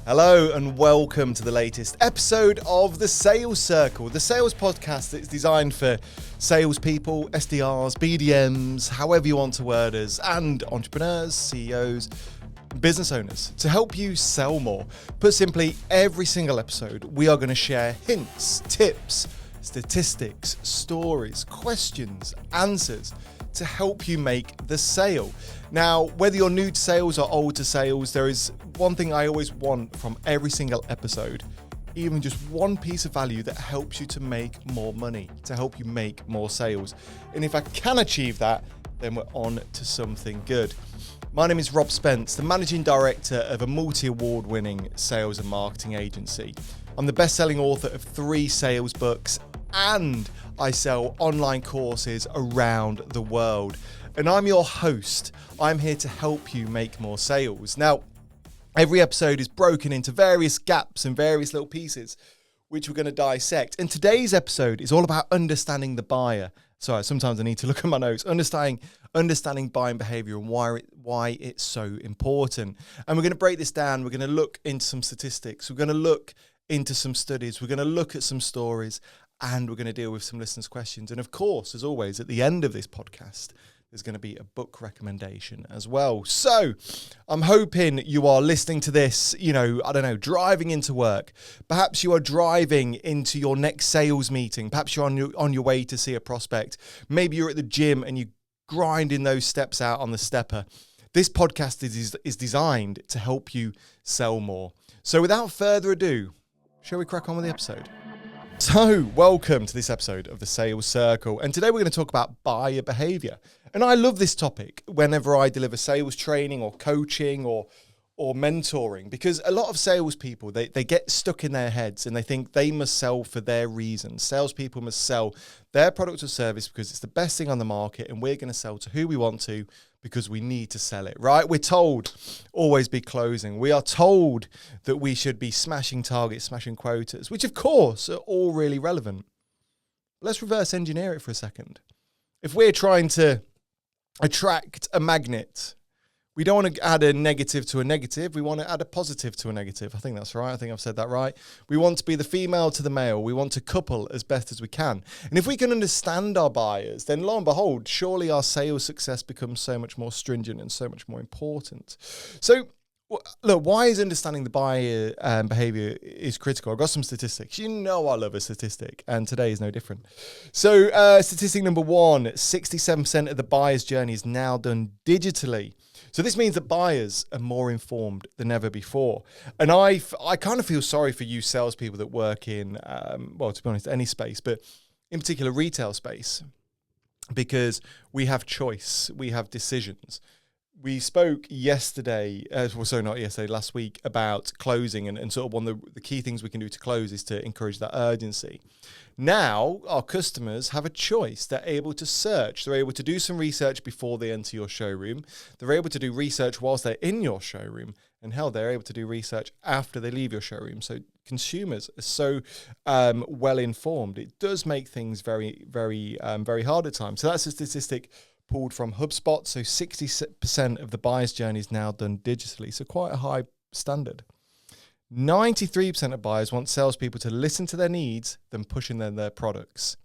Hello and welcome to the latest episode of The Sales Circle, the sales podcast that's designed for salespeople, SDRs, BDMs, however you want to word us, and entrepreneurs, CEOs, business owners to help you sell more. Put simply, every single episode we are going to share hints, tips, statistics, stories, questions, answers to help you make the sale. Now, whether you're new to sales or old to sales, there is one thing I always want from every single episode, even just one piece of value that helps you to make more money, to help you make more sales. And if I can achieve that, then we're on to something good. My name is Rob Spence, the managing director of a multi-award winning sales and marketing agency. I'm the best-selling author of 3 sales books, and I sell online courses around the world. And I'm your host. I'm here to help you make more sales. Now, every episode is broken into various gaps and various little pieces, which we're going to dissect. And today's episode is all about understanding the buyer. Sorry, sometimes I need to look at my notes. Understanding buying behavior and why it's so important. And we're going to break this down. We're going to look into some statistics. We're going to look into some studies. We're going to look at some stories. And we're going to deal with some listeners' questions. And of course, as always, at the end of this podcast, there's going to be a book recommendation as well. So I'm hoping you are listening to this, driving into work. Perhaps you are driving into your next sales meeting. Perhaps you're on your way to see a prospect. Maybe you're at the gym and you're grinding those steps out on the stepper. This podcast is designed to help you sell more. So without further ado, shall we crack on with the episode? So, welcome to this episode of the Sales Circle. And today we're going to talk about buyer behavior. And I love this topic whenever I deliver sales training or coaching or mentoring, because a lot of salespeople, they get stuck in their heads and they think they must sell for their reasons. Salespeople must sell their product or service because it's the best thing on the market and we're going to sell to who we want to because we need to sell it, right? We're told always be closing. We are told that we should be smashing targets, smashing quotas, which of course are all really relevant. Let's reverse engineer it for a second. If we're trying to attract a magnet, we don't want to add a negative to a negative. We want to add a positive to a negative. I think that's right. I think I've said that right. We want to be the female to the male. We want to couple as best as we can. And if we can understand our buyers, then lo and behold, surely our sales success becomes so much more stringent and so much more important. So look, why is understanding the buyer behavior is critical? I've got some statistics. You know I love a statistic, and today is no different. So statistic number 1, 67% of the buyer's journey is now done digitally. So this means that buyers are more informed than ever before. And I kind of feel sorry for you salespeople that work in, to be honest, any space, but in particular retail space, because we have choice, we have decisions. We spoke last week about closing and sort of one of the key things we can do to close is to encourage that urgency. Now, our customers have a choice. They're able to search. They're able to do some research before they enter your showroom. They're able to do research whilst they're in your showroom. And hell, they're able to do research after they leave your showroom. So consumers are so well informed. It does make things very, very, very hard at times. So that's a statistic pulled from HubSpot. So 60% of the buyer's journey is now done digitally. So quite a high standard. 93% of buyers want salespeople to listen to their needs than pushing their products.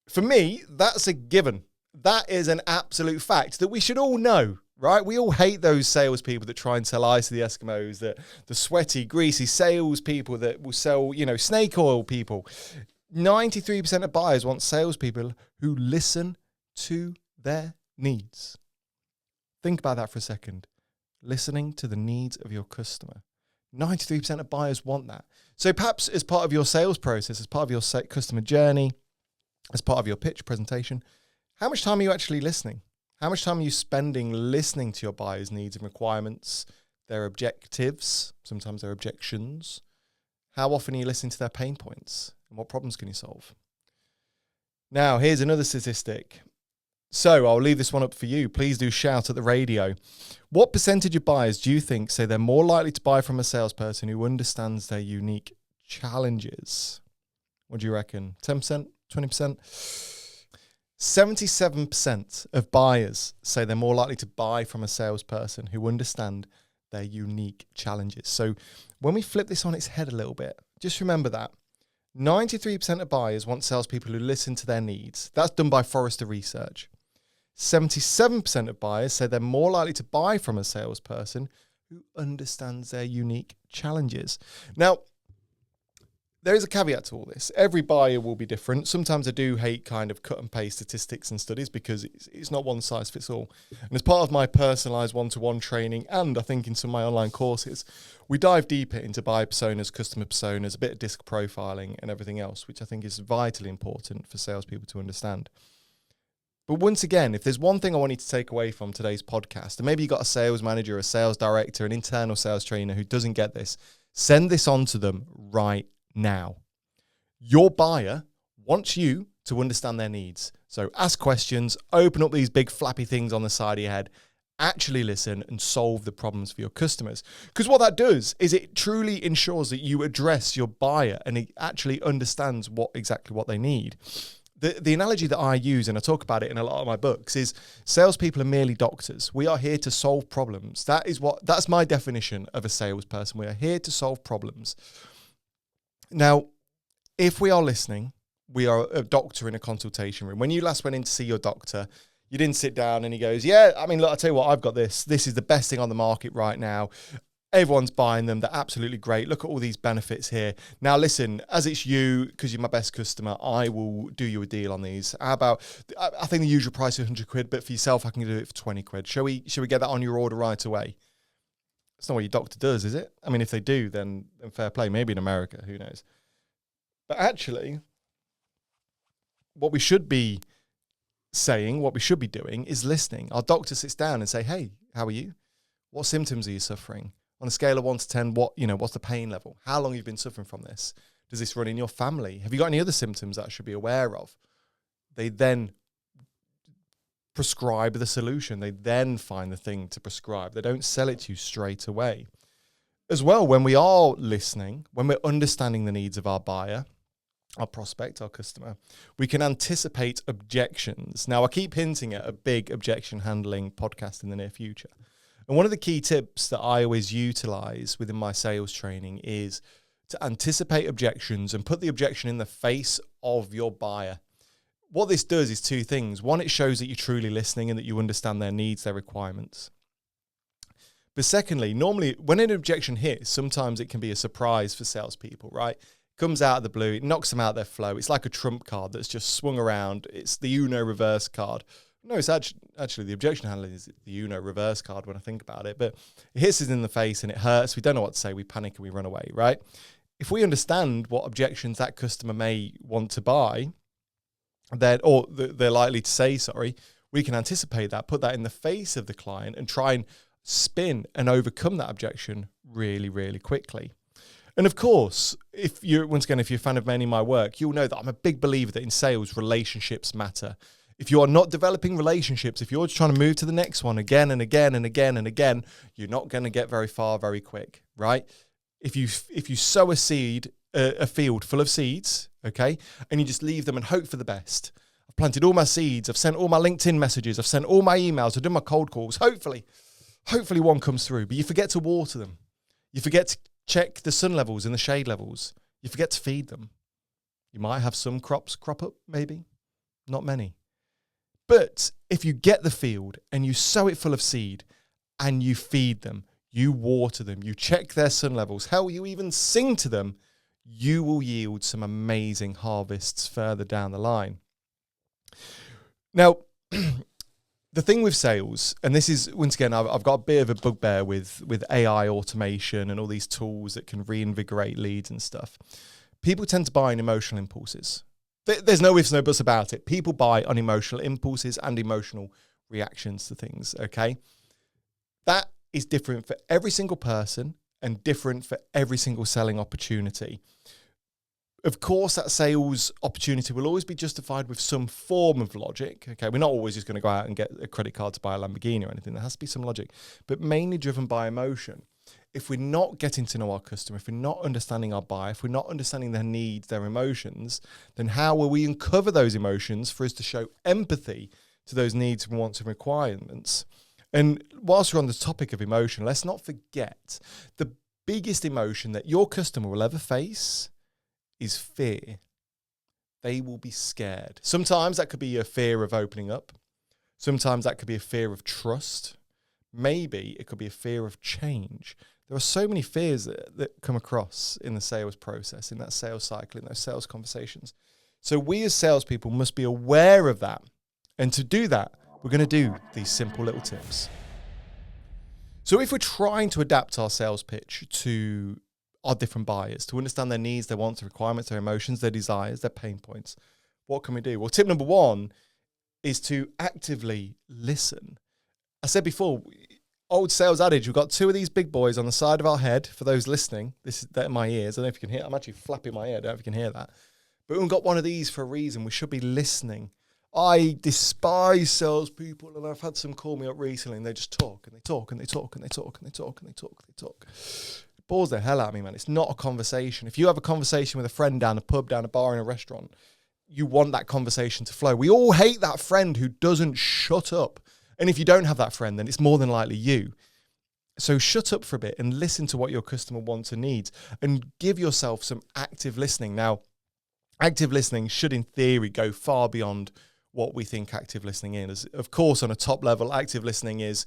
For me, that's a given. That is an absolute fact that we should all know, right? We all hate those salespeople that try and sell ice to the Eskimos, the sweaty, greasy salespeople that will sell, snake oil people. 93% of buyers want salespeople who listen to their needs. Think about that for a second. Listening to the needs of your customer. 93% of buyers want that. So perhaps as part of your sales process, as part of your customer journey, as part of your pitch presentation, how much time are you actually listening? How much time are you spending listening to your buyers' needs and requirements, their objectives, sometimes their objections? How often are you listening to their pain points? And what problems can you solve? Now, here's another statistic. So I'll leave this one up for you. Please do shout at the radio. What percentage of buyers do you think say they're more likely to buy from a salesperson who understands their unique challenges? What do you reckon? 10%? 20%? 77% of buyers say they're more likely to buy from a salesperson who understand their unique challenges. So when we flip this on its head a little bit, just remember that 93% of buyers want salespeople who listen to their needs. That's done by Forrester Research. 77% of buyers say they're more likely to buy from a salesperson who understands their unique challenges. Now, there is a caveat to all this. Every buyer will be different. Sometimes I do hate kind of cut and paste statistics and studies because it's not one size fits all. And as part of my personalized one-to-one training, and I think in some of my online courses, we dive deeper into buyer personas, customer personas, a bit of disc profiling and everything else, which I think is vitally important for salespeople to understand. But once again, if there's one thing I want you to take away from today's podcast, and maybe you've got a sales manager, a sales director, an internal sales trainer who doesn't get this, send this on to them right now. Your buyer wants you to understand their needs. So ask questions, open up these big flappy things on the side of your head, actually listen and solve the problems for your customers. Because what that does is it truly ensures that you address your buyer and he actually understands exactly what they need. The analogy that I use, and I talk about it in a lot of my books, is salespeople are merely doctors. We are here to solve problems. That's my definition of a salesperson. We are here to solve problems. Now, if we are listening, we are a doctor in a consultation room. When you last went in to see your doctor, you didn't sit down and he goes, yeah, I mean, look, I'll tell you what, I've got this. This is the best thing on the market right now. Everyone's buying them. They're absolutely great. Look at all these benefits here. Now, listen, as it's you, because you're my best customer, I will do you a deal on these. How about, I think the usual price is 100 quid, but for yourself, I can do it for 20 quid. Shall we get that on your order right away? That's not what your doctor does, is it? I mean, if they do, then fair play. Maybe in America, who knows? But actually, what we should be saying, what we should be doing is listening. Our doctor sits down and say, hey, how are you? What symptoms are you suffering? On a scale of 1 to 10, what's the pain level? How long have you been suffering from this? Does this run in your family? Have you got any other symptoms that I should be aware of? They then prescribe the solution. They then find the thing to prescribe. They don't sell it to you straight away. As well, when we are listening, when we're understanding the needs of our buyer, our prospect, our customer, we can anticipate objections. Now, I keep hinting at a big objection handling podcast in the near future. And one of the key tips that I always utilize within my sales training is to anticipate objections and put the objection in the face of your buyer. What this does is two things. One, it shows that you're truly listening and that you understand their needs, their requirements. But secondly, normally when an objection hits, sometimes it can be a surprise for salespeople, right? Comes out of the blue, it knocks them out of their flow. It's like a trump card that's just swung around. It's the Uno reverse card. No, it's actually the objection handling is the Uno reverse card when I think about it. But it hits us in the face and it hurts. We don't know what to say. We panic and we run away, right? If we understand what objections that customer may want to buy, they're likely to say, we can anticipate that, put that in the face of the client and try and spin and overcome that objection really, really quickly. And of course, if you're a fan of many of my work, you'll know that I'm a big believer that in sales, relationships matter. If you are not developing relationships, if you're just trying to move to the next one again and again and again and again, you're not going to get very far very quick, right? If you sow a field full of seeds, okay, and you just leave them and hope for the best. I've planted all my seeds. I've sent all my LinkedIn messages. I've sent all my emails. I've done my cold calls. Hopefully one comes through, but you forget to water them. You forget to check the sun levels and the shade levels. You forget to feed them. You might have some crops crop up, maybe, not many. But if you get the field and you sow it full of seed and you feed them, you water them, you check their sun levels, hell, you even sing to them, you will yield some amazing harvests further down the line. Now, the thing with sales, and this is, once again, I've got a bit of a bugbear with AI automation and all these tools that can reinvigorate leads and stuff. People tend to buy on emotional impulses. There's no ifs, no buts about it. People buy on emotional impulses and emotional reactions to things, okay? That is different for every single person and different for every single selling opportunity. Of course, that sales opportunity will always be justified with some form of logic, okay? We're not always just going to go out and get a credit card to buy a Lamborghini or anything. There has to be some logic, but mainly driven by emotion. If we're not getting to know our customer, if we're not understanding our buyer, if we're not understanding their needs, their emotions, then how will we uncover those emotions for us to show empathy to those needs, wants, and requirements? And whilst we're on the topic of emotion, let's not forget the biggest emotion that your customer will ever face is fear. They will be scared. Sometimes that could be a fear of opening up. Sometimes that could be a fear of trust. Maybe it could be a fear of change. There are so many fears that come across in the sales process, in that sales cycle, in those sales conversations. So we as salespeople must be aware of that. And to do that, we're going to do these simple little tips. So if we're trying to adapt our sales pitch to our different buyers, to understand their needs, their wants, their requirements, their emotions, their desires, their pain points, what can we do? Well, tip number one is to actively listen. I said before, old sales adage, we've got two of these big boys on the side of our head. For those listening, this is that in my ears. I don't know if you can hear. I'm actually flapping my ear. I don't know if you can hear that. But we've got one of these for a reason. We should be listening. I despise salespeople, and I've had some call me up recently, and they just talk and they talk and they talk and they talk and they talk and they talk and they talk. It bores the hell out of me, man. It's not a conversation. If you have a conversation with a friend down a pub, down a bar, in a restaurant, you want that conversation to flow. We all hate that friend who doesn't shut up. And if you don't have that friend, then it's more than likely you. So shut up for a bit and listen to what your customer wants and needs, and give yourself some active listening. Now, active listening should, in theory, go far beyond what we think active listening is. Of course, on a top level, active listening is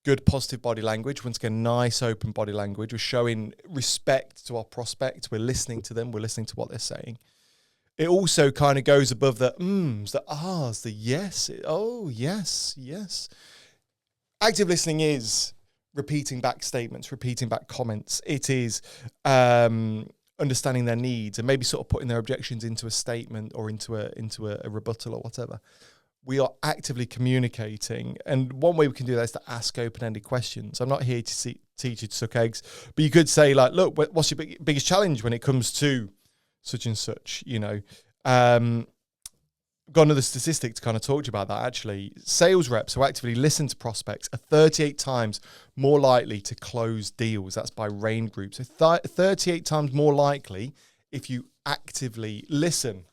good, positive body language. Once again, nice, open body language. We're showing respect to our prospect. We're listening to them. We're listening to what they're saying. It also kind of goes above the ums, the ahs, the yes. Oh, yes, yes. Active listening is repeating back statements, repeating back comments. It is understanding their needs and maybe sort of putting their objections into a statement or into a rebuttal or whatever. We are actively communicating. And one way we can do that is to ask open-ended questions. I'm not here to teach you to suck eggs, but you could say, like, look, what's your biggest challenge when it comes to such and such, you know? Got another statistic to kind of talk to you about that, actually. Sales reps who actively listen to prospects are 38 times more likely to close deals. That's by Rain Group. So 38 times more likely if you actively listen.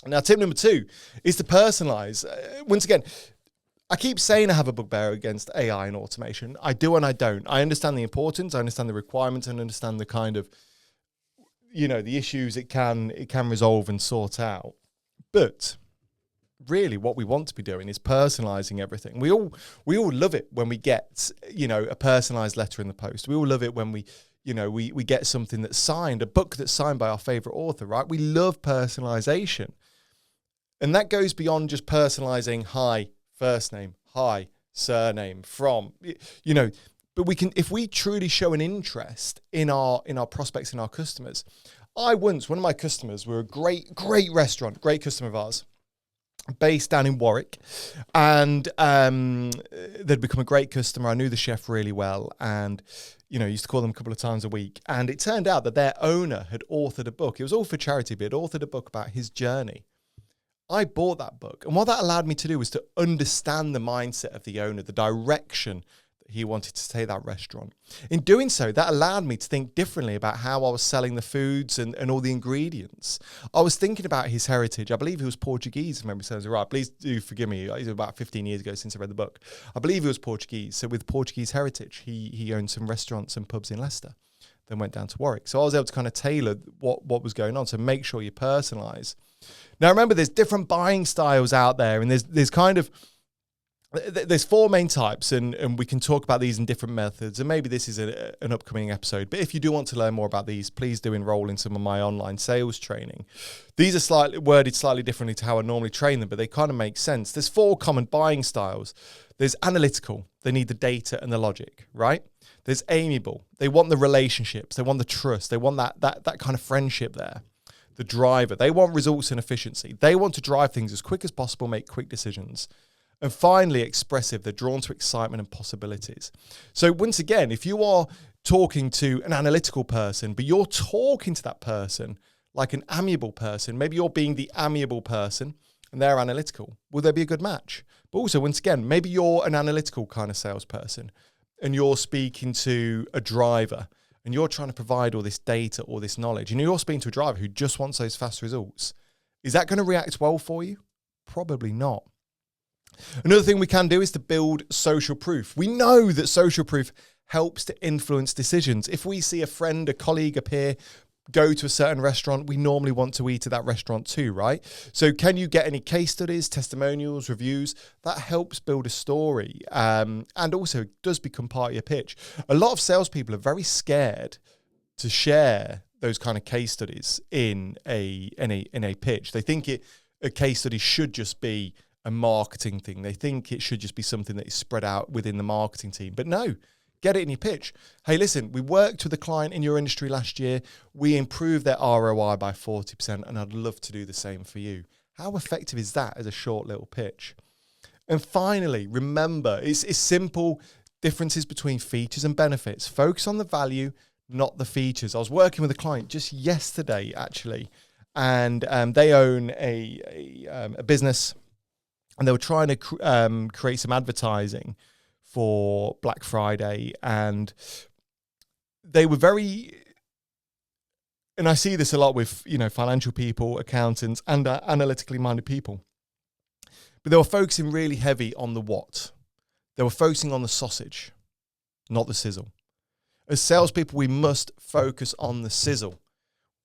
Now, tip number two is to personalize. Once again, I keep saying I have a bugbear against AI and automation. I do and I don't. I understand the importance. I understand the requirements and understand the kind of, you know, the issues it can resolve and sort out. But really what we want to be doing is personalizing everything. We all love it when we get, you know, a personalized letter in the post. We all love it when we get something that's signed, a book that's signed by our favorite author, right? We love personalization. And that goes beyond just personalizing, hi, first name, hi, surname, from, you know, but we can, if we truly show an interest in our prospects, in our customers. One of my customers were a great restaurant, great customer of ours, based down in Warwick, and they'd become a great customer. I knew the chef really well, and you know, used to call them a couple of times a week. And it turned out that their owner had authored a book. It was all for charity, but he'd authored a book about his journey. I bought that book, and what that allowed me to do was to understand the mindset of the owner, the direction that he wanted to take that restaurant. In doing so, that allowed me to think differently about how I was selling the foods and all the ingredients. I was thinking about his heritage. I believe he was Portuguese, if memory serves me right. Please do forgive me. It was about 15 years ago since I read the book. I believe he was Portuguese. So with Portuguese heritage, he owned some restaurants and pubs in Leicester, then went down to Warwick. So I was able to kind of tailor what was going on. So make sure you personalize. Now, remember, there's different buying styles out there, and there's four main types, and we can talk about these in different methods, and maybe this is an upcoming episode. But if you do want to learn more about these, please do enroll in some of my online sales training. These are worded slightly differently to how I normally train them, but they kind of make sense. There's four common buying styles. There's analytical. They need the data and the logic, right? There's amiable. They want the relationships. They want the trust. They want that kind of friendship there. The driver. They want results and efficiency. They want to drive things as quick as possible, make quick decisions. And finally, expressive. They're drawn to excitement and possibilities. So once again, if you are talking to an analytical person, but you're talking to that person like an amiable person, maybe you're being the amiable person and they're analytical, will there be a good match? But also, once again, maybe you're an analytical kind of salesperson and you're speaking to a driver and you're trying to provide all this data or this knowledge, and you're speaking to a driver who just wants those fast results. Is that going to react well for you? Probably not. Another thing we can do is to build social proof. We know that social proof helps to influence decisions. If we see a friend, a colleague, a peer go to a certain restaurant, we normally want to eat at that restaurant too, right? So can you get any case studies, testimonials, reviews? That helps build a story, and also does become part of your pitch. A lot of salespeople are very scared to share those kind of case studies in a pitch. They think a case study should just be a marketing thing. They think it should just be something that is spread out within the marketing team. But no, get it in your pitch. Hey, listen, we worked with a client in your industry last year. We improved their ROI by 40%, and I'd love to do the same for you. How effective is that as a short little pitch? And finally, remember, it's simple differences between features and benefits. Focus on the value, not the features. I was working with a client just yesterday, actually, and they own a business, and they were trying to create some advertising for Black Friday, and they were very, and I see this a lot with, financial people, accountants, and analytically minded people, but they were focusing really heavy on the what. They were focusing on the sausage, not the sizzle. As salespeople, we must focus on the sizzle.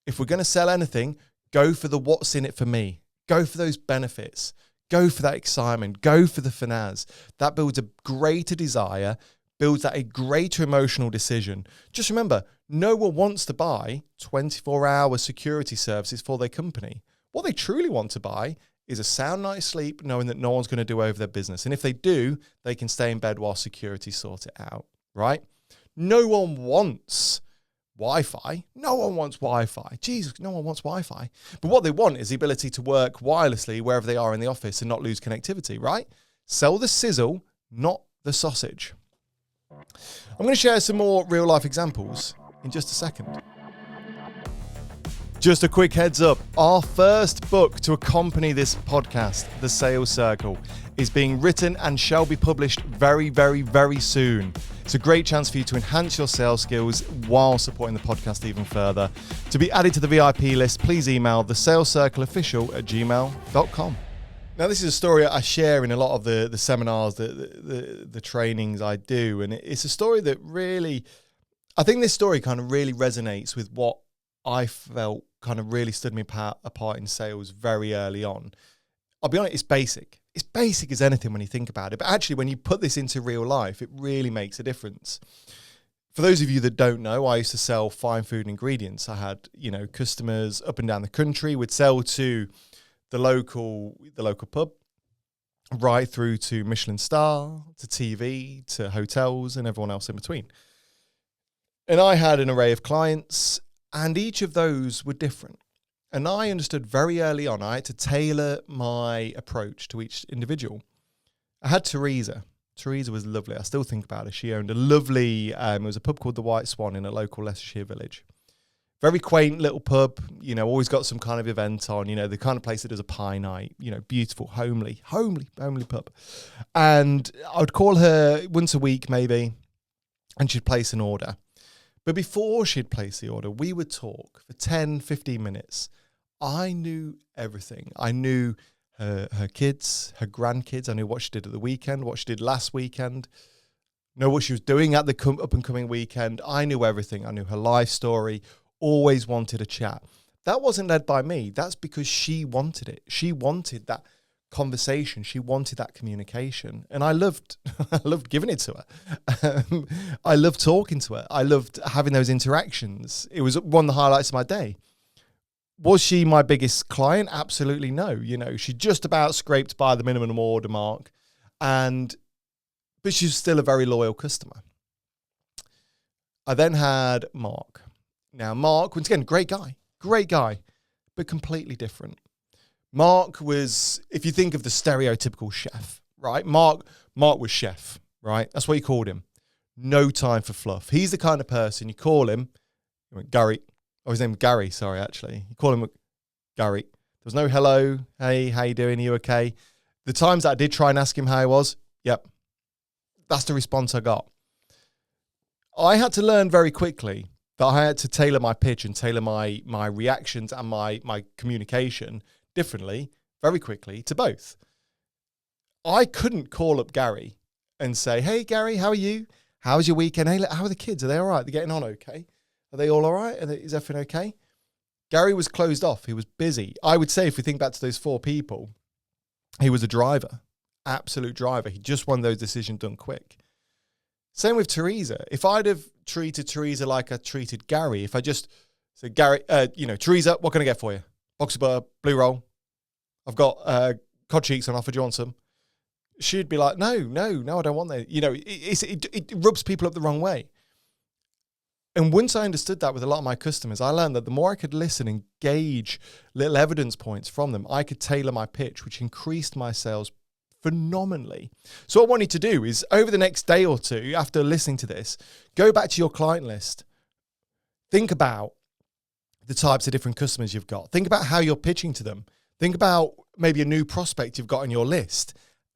If we're going to sell anything, go for the what's in it for me. Go for those benefits. Go for that excitement. Go for the finesse. That builds a greater desire, builds that a greater emotional decision. Just remember, no one wants to buy 24-hour security services for their company. What they truly want to buy is a sound night's sleep, knowing that no one's going to do over their business. And if they do, they can stay in bed while security sort it out, right? No one wants Wi-Fi. No one wants Wi-Fi. Jesus, no one wants Wi-Fi. But what they want is the ability to work wirelessly wherever they are in the office and not lose connectivity, right? Sell the sizzle, not the sausage. I'm going to share some more real-life examples in just a second. Just a quick heads up, our first book to accompany this podcast, The Sales Circle, is being written and shall be published very, very, very soon. It's a great chance for you to enhance your sales skills while supporting the podcast even further. To be added to the VIP list, please email thesalescircleofficial@gmail.com. Now, this is a story I share in a lot of the seminars, the trainings I do, and it's a story that really, I think this story kind of really resonates with what I felt kind of really stood me apart in sales very early on. I'll be honest, it's basic. It's basic as anything when you think about it. But actually, when you put this into real life, it really makes a difference. For those of you that don't know, I used to sell fine food and ingredients. I had, customers up and down the country, would sell to the local pub, right through to Michelin star, to TV, to hotels, and everyone else in between. And I had an array of clients, and each of those were different. And I understood very early on, I had to tailor my approach to each individual. I had Teresa. Teresa was lovely. I still think about her. She owned a lovely, it was a pub called the White Swan in a local Leicestershire village. Very quaint little pub, always got some kind of event on, the kind of place that does a pie night, beautiful, homely pub. And I would call her once a week maybe, and she'd place an order. But before she'd place the order, we would talk for 10, 15 minutes. I knew everything. I knew her kids, her grandkids. I knew what she did at the weekend, what she did last weekend, know what she was doing at the up and coming weekend. I knew everything. I knew her life story, always wanted a chat. That wasn't led by me. That's because she wanted it. She wanted that conversation. She wanted that communication. And I loved giving it to her. I loved talking to her. I loved having those interactions. It was one of the highlights of my day. Was she my biggest client? Absolutely no. She just about scraped by the minimum order mark, but she's still a very loyal customer. I then had Mark. Now, Mark, once again, great guy, but completely different. Mark was, if you think of the stereotypical chef, right? Mark was chef, right? That's what you called him. No time for fluff. He's the kind of person you call him, Gary. Oh, his name was Gary, sorry, actually. You call him Gary. There was no hello, hey, how you doing? Are you okay? The times that I did try and ask him how he was, yep. That's the response I got. I had to learn very quickly that I had to tailor my pitch and tailor my reactions and my communication differently, very quickly, to both. I couldn't call up Gary and say, hey, Gary, how are you? How was your weekend? Hey, how are the kids? Are they all right? They're getting on okay? Are they all right? Is everything okay? Gary was closed off. He was busy. I would say if we think back to those 4 people, he was a driver, absolute driver. He just wanted those decisions done quick. Same with Teresa. If I'd have treated Teresa like I treated Gary, if I just said, Gary, Teresa, what can I get for you? Box of butter, blue roll. I've got cod cheeks on offer. Do you want some? She'd be like, no, I don't want that. It rubs people up the wrong way. And once I understood that with a lot of my customers, I learned that the more I could listen and gauge little evidence points from them, I could tailor my pitch, which increased my sales phenomenally. So what I want you to do is over the next day or two, after listening to this, go back to your client list. Think about the types of different customers you've got. Think about how you're pitching to them. Think about maybe a new prospect you've got on your list.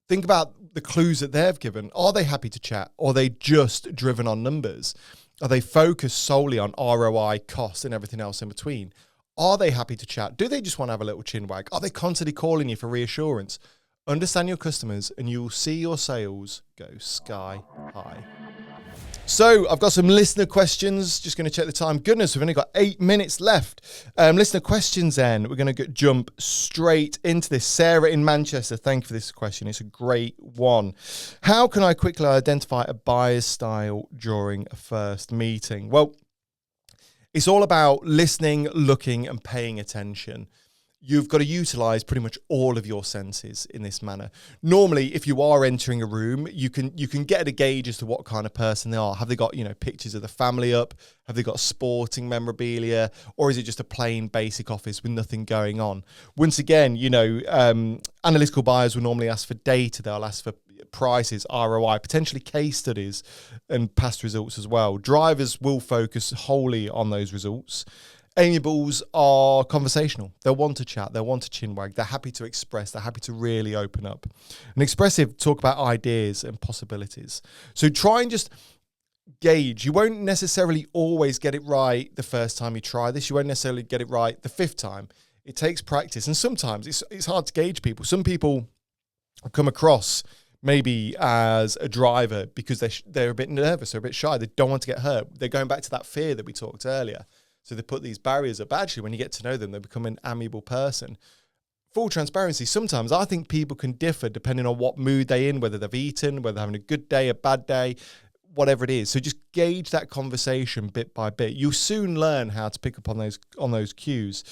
Think about the clues that they've given. Are they happy to chat? Or are they just driven on numbers? Are they focused solely on ROI, cost, and everything else in between? Are they happy to chat? Do they just want to have a little chin wag? Are they constantly calling you for reassurance? Understand your customers and you'll see your sales go sky high. So I've got some listener questions. Just going to check the time. Goodness, we've only got 8 minutes left. Listener questions then. We're going to jump straight into this. Sarah in Manchester, thank you for this question. It's a great one. How can I quickly identify a buyer's style during a first meeting? Well, it's all about listening, looking, and paying attention. You've got to utilize pretty much all of your senses in this manner. Normally, if you are entering a room, you can get a gauge as to what kind of person they are. Have they got, pictures of the family up? Have they got sporting memorabilia? Or is it just a plain basic office with nothing going on? Once again, analytical buyers will normally ask for data. They'll ask for prices, ROI, potentially case studies and past results as well. Drivers will focus wholly on those results. Amiables are conversational. They'll want to chat. They'll want to chin wag. They're happy to express. They're happy to really open up. And expressive talk about ideas and possibilities. So try and just gauge. You won't necessarily always get it right the first time you try this. You won't necessarily get it right the 5th time. It takes practice. And sometimes it's hard to gauge people. Some people come across maybe as a driver because they're a bit nervous. They're a bit shy. They don't want to get hurt. They're going back to that fear that we talked earlier. So they put these barriers up. Actually, when you get to know them, they become an amiable person. Full transparency, sometimes I think people can differ depending on what mood they're in, whether they've eaten, whether they're having a good day, a bad day, whatever it is. So just gauge that conversation bit by bit. You'll soon learn how to pick up on those cues.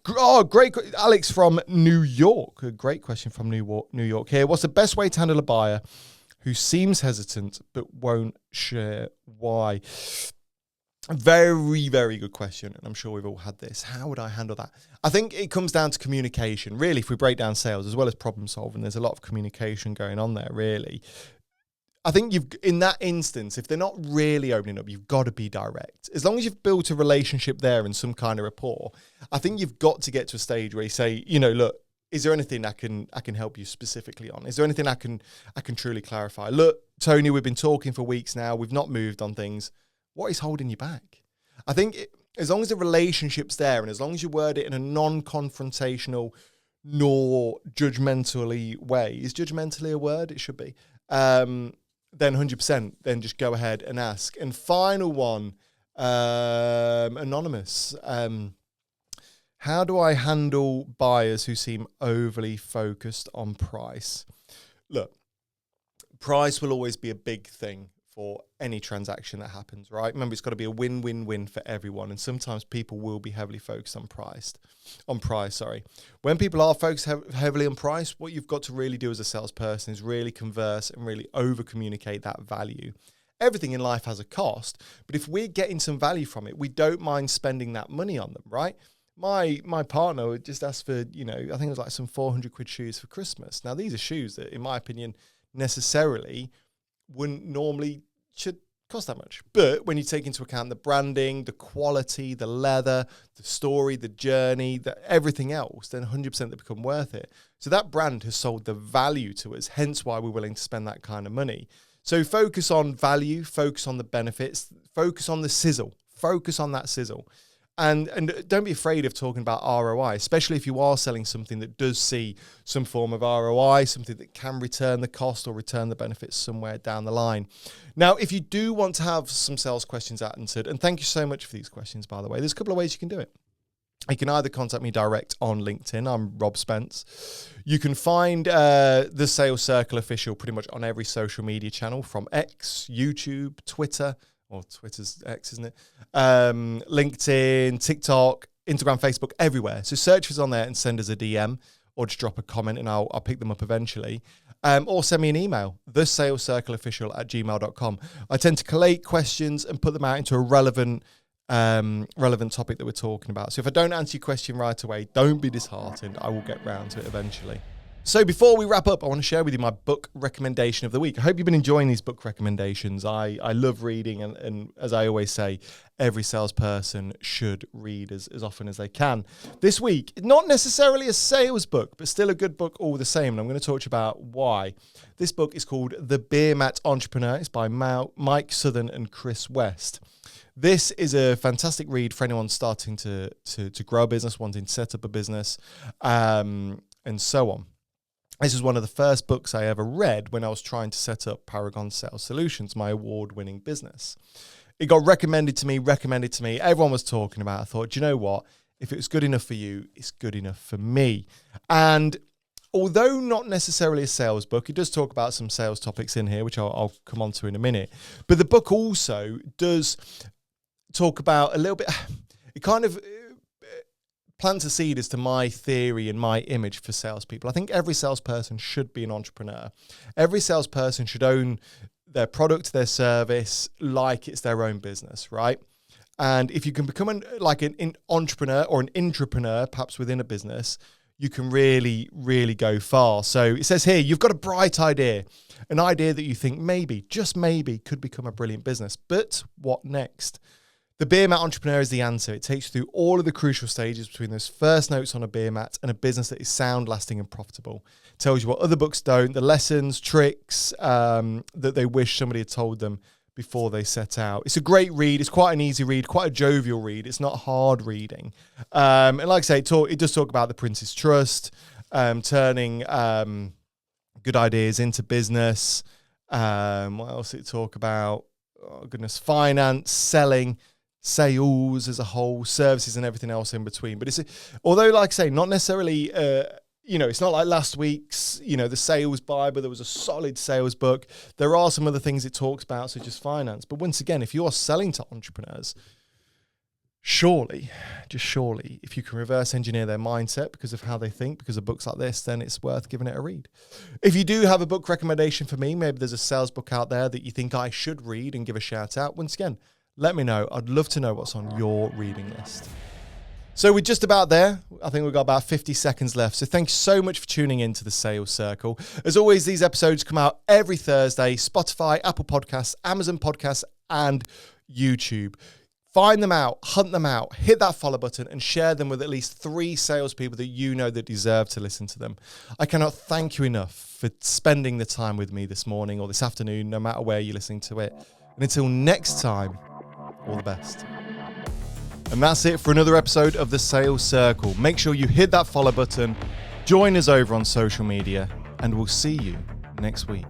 Oh, great. Alex from New York. A great question from New York here. What's the best way to handle a buyer who seems hesitant but won't share why? Very, very good question. And I'm sure we've all had this. How would I handle that? I think it comes down to communication. Really, if we break down sales as well as problem solving, there's a lot of communication going on there, really. I think in that instance, if they're not really opening up, you've got to be direct. As long as you've built a relationship there and some kind of rapport, I think you've got to get to a stage where you say, look, is there anything I can help you specifically on? Is there anything I can truly clarify? Look, Tony, we've been talking for weeks now. We've not moved on things. What is holding you back? I think as long as the relationship's there and as long as you word it in a non-confrontational nor judgmentally way, is judgmentally a word? It should be. Then 100%, then just go ahead and ask. And final one, anonymous. How do I handle buyers who seem overly focused on price? Look, price will always be a big thing for any transaction that happens, right? Remember, it's got to be a win-win-win for everyone. And sometimes people will be heavily focused on price. When people are focused heavily on price, what you've got to really do as a salesperson is really converse and really over-communicate that value. Everything in life has a cost, but if we're getting some value from it, we don't mind spending that money on them, right? My partner just asked for, I think it was like some 400 quid shoes for Christmas. Now, these are shoes that, in my opinion, necessarily wouldn't normally should cost that much. But when you take into account the branding, the quality, the leather, the story, the journey, everything else, then 100% they become worth it. So that brand has sold the value to us, hence why we're willing to spend that kind of money. So focus on value, focus on the benefits, focus on the sizzle, focus on that sizzle. And don't be afraid of talking about ROI, especially if you are selling something that does see some form of ROI, something that can return the cost or return the benefits somewhere down the line. Now, if you do want to have some sales questions answered, and thank you so much for these questions, by the way, there's a couple of ways you can do it. You can either contact me direct on LinkedIn. I'm Rob Spence. You can find the Sales Circle official pretty much on every social media channel, from X, YouTube, Twitter, or Twitter's X, isn't it? LinkedIn, TikTok, Instagram, Facebook, everywhere. So search us on there and send us a DM, or just drop a comment and I'll pick them up eventually. Or send me an email, thesalescircleofficial@gmail.com. I tend to collate questions and put them out into a relevant topic that we're talking about. So if I don't answer your question right away, don't be disheartened. I will get round to it eventually. So before we wrap up, I want to share with you my book recommendation of the week. I hope you've been enjoying these book recommendations. I love reading, and as I always say, every salesperson should read as often as they can. This week, not necessarily a sales book, but still a good book all the same, and I'm going to talk to you about why. This book is called The Beer Mat Entrepreneur. It's by Mike Southern and Chris West. This is a fantastic read for anyone starting to grow a business, wanting to set up a business, and so on. This is one of the first books I ever read when I was trying to set up Paragon Sales Solutions, my award-winning business. It got recommended to me. Everyone was talking about it. I thought, do you know what? If it was good enough for you, it's good enough for me. And although not necessarily a sales book, it does talk about some sales topics in here, which I'll come on to in a minute. But the book also does talk about a little bit, it kind of plants a seed as to my theory and my image for salespeople. I think every salesperson should be an entrepreneur. Every salesperson should own their product, their service, like it's their own business, right? And if you can become an entrepreneur or an intrapreneur, perhaps within a business, you can really, really go far. So it says here, you've got a bright idea, an idea that you think maybe, just maybe, could become a brilliant business. But what next? The Beer Mat Entrepreneur is the answer. It takes you through all of the crucial stages between those first notes on a beer mat and a business that is sound, lasting, and profitable. It tells you what other books don't, the lessons, tricks that they wish somebody had told them before they set out. It's a great read. It's quite an easy read, quite a jovial read. It's not hard reading. And like I say, it does talk about the Prince's Trust, turning good ideas into business. What else did it talk about? Oh, goodness, finance, selling, sales as a whole, services and everything else in between. But although, like I say, not necessarily, it's not like last week's, the sales Bible. There was a solid sales book. There are some other things it talks about, such as finance. But once again, if you are selling to entrepreneurs, surely, if you can reverse engineer their mindset because of how they think, because of books like this, then it's worth giving it a read. If you do have a book recommendation for me, maybe there's a sales book out there that you think I should read and give a shout out, once again, let me know. I'd love to know what's on your reading list. So we're just about there. I think we've got about 50 seconds left. So thanks so much for tuning in to the Sales Circle. As always, these episodes come out every Thursday, Spotify, Apple Podcasts, Amazon Podcasts, and YouTube. Find them out, hunt them out, hit that follow button and share them with at least 3 salespeople that you know that deserve to listen to them. I cannot thank you enough for spending the time with me this morning or this afternoon, no matter where you're listening to it. And until next time, all the best. And that's it for another episode of the Sales Circle. Make sure you hit that follow button, join us over on social media, and we'll see you next week.